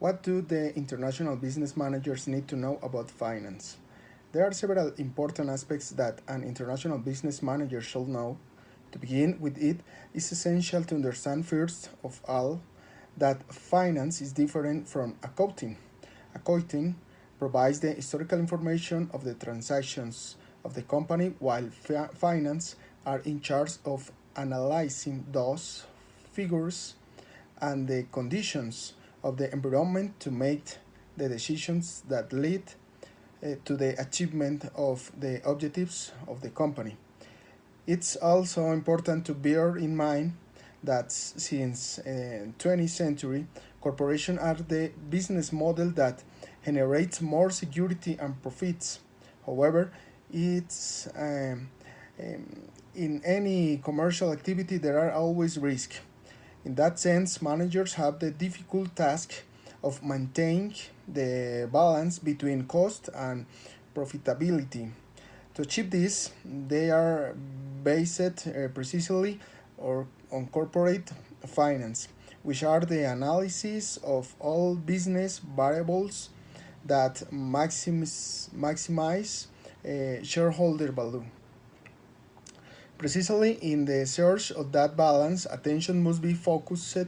What do the international business managers need to know about finance? There are several important aspects that an international business manager should know. To begin with, it is essential to understand first of all that finance is different from accounting. Accounting provides the historical information of the transactions of the company, while finance are in charge of analyzing those figures and the conditions of the environment to make the decisions that lead to the achievement of the objectives of the company. It's also important to bear in mind that since 20th century, corporations are the business model that generates more security and profits. However, it's in any commercial activity there are always risks. In that sense, managers have the difficult task of maintaining the balance between cost and profitability. To achieve this, they are based precisely or on corporate finance, which are the analysis of all business variables that maximize shareholder value. Precisely in the search of that balance, attention must be focused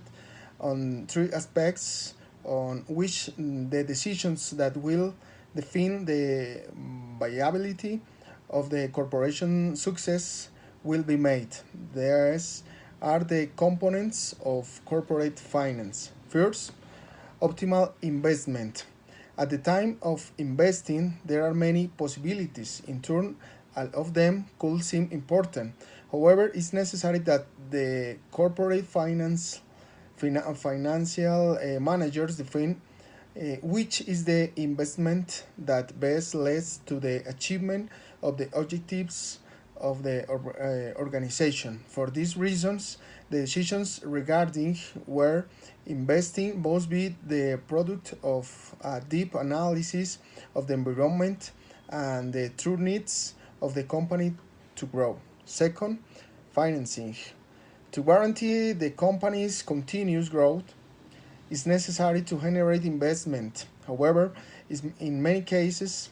on three aspects on which the decisions that will define the viability of the corporation success will be made. These are the components of corporate finance. First, optimal investment. At the time of investing, there are many possibilities. In turn, all of them could seem important. However, it's necessary that the corporate financial managers define which is the investment that best leads to the achievement of the objectives of the organization. For these reasons, the decisions regarding where investing must be the product of a deep analysis of the environment and the true needs of the company to grow. Second, financing. To guarantee the company's continuous growth, it's necessary to generate investment. However, in many cases,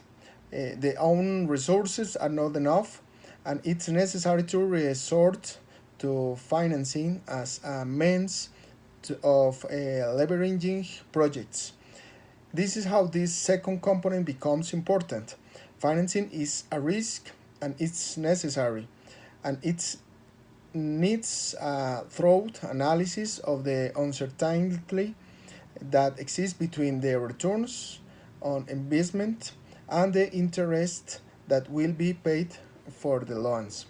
the own resources are not enough, and it's necessary to resort to financing as a means of leveraging projects. This is how this second component becomes important. Financing is a risk and it's necessary, and it needs a thorough analysis of the uncertainty that exists between the returns on investment and the interest that will be paid for the loans.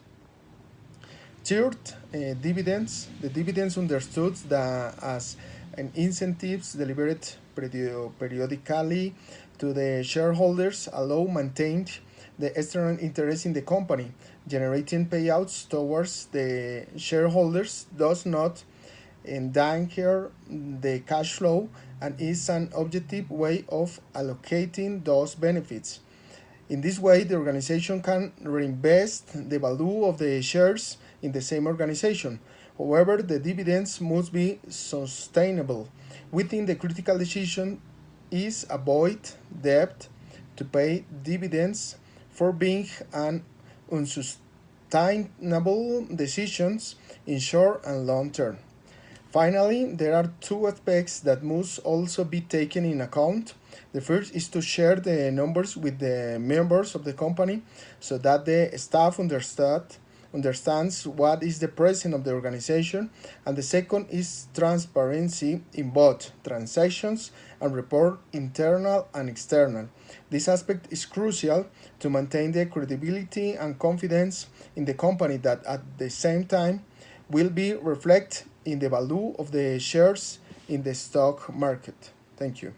Third, dividends. The dividends understood as an incentives delivered periodically to the shareholders allow maintained the external interest in the company. Generating payouts towards the shareholders does not endanger the cash flow and is an objective way of allocating those benefits. In this way, the organization can reinvest the value of the shares in the same organization. However, the dividends must be sustainable. Within the critical decision is avoid debt to pay dividends for being an unsustainable decisions in short and long term. Finally, there are two aspects that must also be taken in account. The first is to share the numbers with the members of the company so that the staff understands what is the present of the organization, and the second is transparency in both transactions and report internal and external. This aspect is crucial to maintain the credibility and confidence in the company that at the same time will be reflected in the value of the shares in the stock market. Thank you.